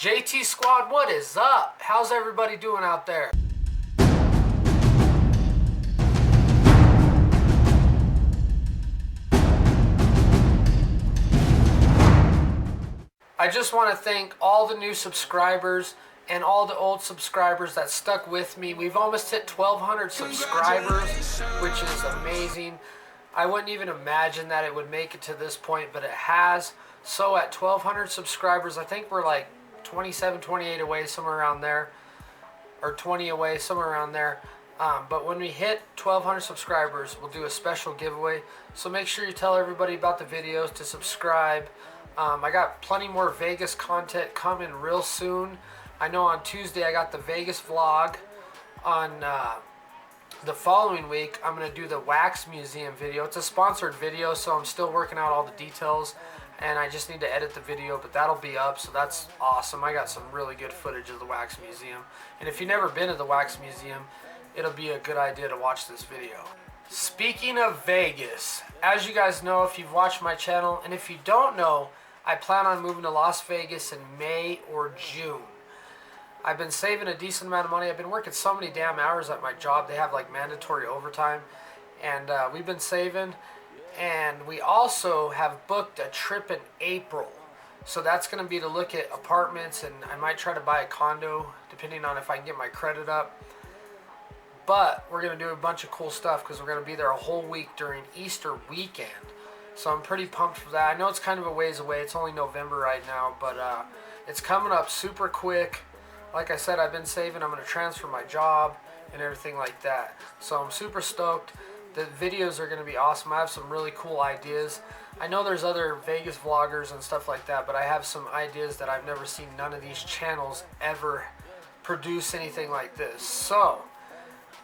JT Squad, what is up? How's everybody doing out there? I just want to thank all the new subscribers and all the old subscribers that stuck with me. We've almost hit 1,200 subscribers, which is amazing. I wouldn't even imagine that it would make it to this point, but it has. So at 1,200 subscribers, I think we're like 27, 28 away, somewhere around there, or 20 away, somewhere around there. But when we hit 1,200 subscribers, we'll do a special giveaway. So make sure you tell everybody about the videos, to subscribe. I got plenty more Vegas content coming real soon. I know on Tuesday I got the Vegas vlog. On the following week, I'm going to do the Wax Museum video. It's a sponsored video, so I'm still working out all the details. And I just need to edit the video, but that'll be up, so that's awesome. I got some really good footage of the Wax Museum. And if you've never been to the Wax Museum, it'll be a good idea to watch this video. Speaking of Vegas, as you guys know if you've watched my channel, and if you don't know, I plan on moving to Las Vegas in May or June. I've been saving a decent amount of money. I've been working so many damn hours at my job. They have like mandatory overtime. And we've been saving. And we also have booked a trip in April. So that's going to be to look at apartments, and I might try to buy a condo depending on if I can get my credit up. But we're going to do a bunch of cool stuff because we're going to be there a whole week during Easter weekend. So I'm pretty pumped for that. I know it's kind of a ways away. It's only November right now, but it's coming up super quick. Like I said, I've been saving. I'm going to transfer my job and everything like that. So I'm super stoked. The videos are going to be awesome. I have some really cool ideas. I know there's other Vegas vloggers and stuff like that, but I have some ideas that I've never seen none of these channels ever produce anything like this. So,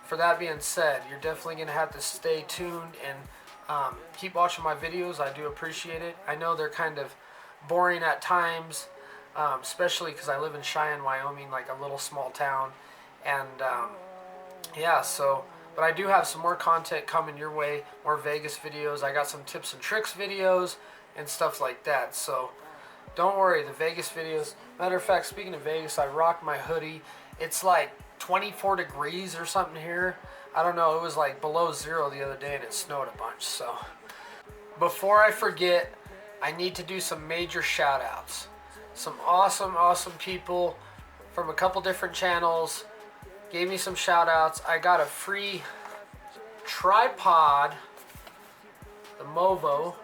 for that being said, you're definitely going to have to stay tuned and keep watching my videos. I do appreciate it. I know they're kind of boring at times, especially because I live in Cheyenne, Wyoming, like a little small town. And yeah, so... But I do have some more content coming your way, more Vegas videos. I got some tips and tricks videos and stuff like that. So don't worry, the Vegas videos. Matter of fact, speaking of Vegas, I rocked my hoodie. It's like 24 degrees or something here. I don't know, it was like below zero the other day and it snowed a bunch. So before I forget, I need to do some major shout outs. Some awesome people from a couple different channels gave me some shout outs. I got a free tripod, the Movo.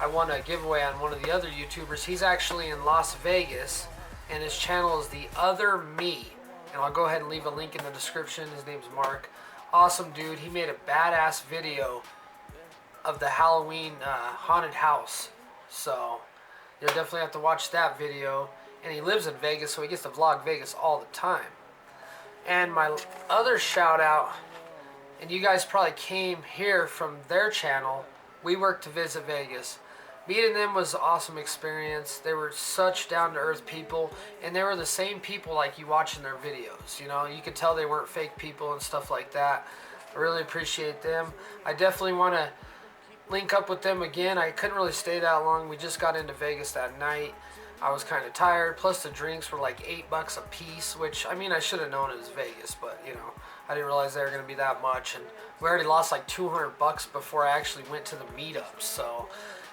I won a giveaway on one of the other YouTubers. He's actually in Las Vegas, and his channel is The Other Me. And I'll go ahead and leave a link in the description. His name's Mark. Awesome dude. He made a badass video of the Halloween haunted house. So you'll definitely have to watch that video. And he lives in Vegas, so he gets to vlog Vegas all the time. And my other shout out, and you guys probably came here from their channel, We Work to Visit Vegas. Meeting them was an awesome experience. They were such down-to-earth people, and they were the same people like you watch in their videos. You know, you could tell they weren't fake people and stuff like that. I really appreciate them. I definitely want to link up with them again. I couldn't really stay that long. We just got into Vegas that night. I was kind of tired, plus the drinks were like $8 a piece, which, I mean, I should have known it was Vegas, but, you know, I didn't realize they were going to be that much, and we already lost like $200 before I actually went to the meetup. So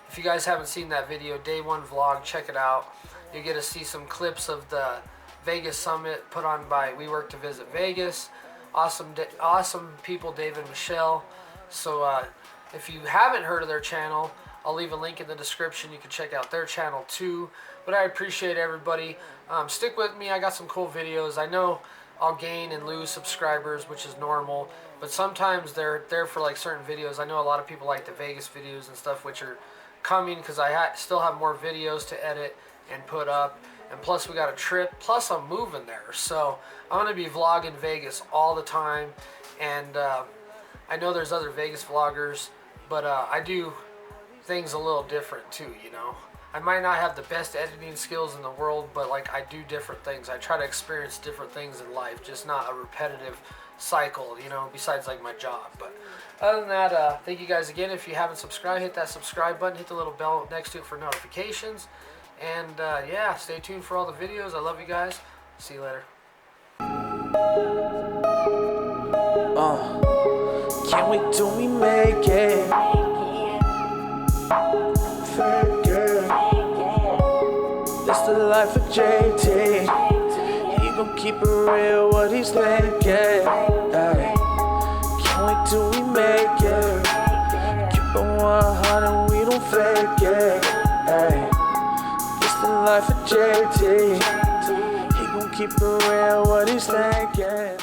if you guys haven't seen that video, Day 1 vlog, check it out. You get to see some clips of the Vegas Summit put on by We Work to Visit Vegas. Awesome people, Dave and Michelle. So if you haven't heard of their channel, I'll leave a link in the description. You can check out their channel too. But I appreciate everybody. Stick with me. I got some cool videos. I know I'll gain and lose subscribers, which is normal. But sometimes they're there for like certain videos. I know a lot of people like the Vegas videos and stuff, which are coming because I still have more videos to edit and put up. And plus we got a trip. Plus I'm moving there. So I'm going to be vlogging Vegas all the time. And I know there's other Vegas vloggers. But I do things a little different too, you know. I might not have the best editing skills in the world, but like I do different things. I try to experience different things in life, just not a repetitive cycle, you know, besides like my job. But other than that, thank you guys again. If you haven't subscribed, hit that subscribe button, hit the little bell next to it for notifications. And yeah, stay tuned for all the videos. I love you guys. See you later. Can't wait till we make it. Fake it. This the life of JT. He gon' keep it real, what he's thinking. Ay. Can't wait till we make it. Keep it 100, we don't fake it. Ay. This the life of JT. He gon' keep it real, what he's thinking.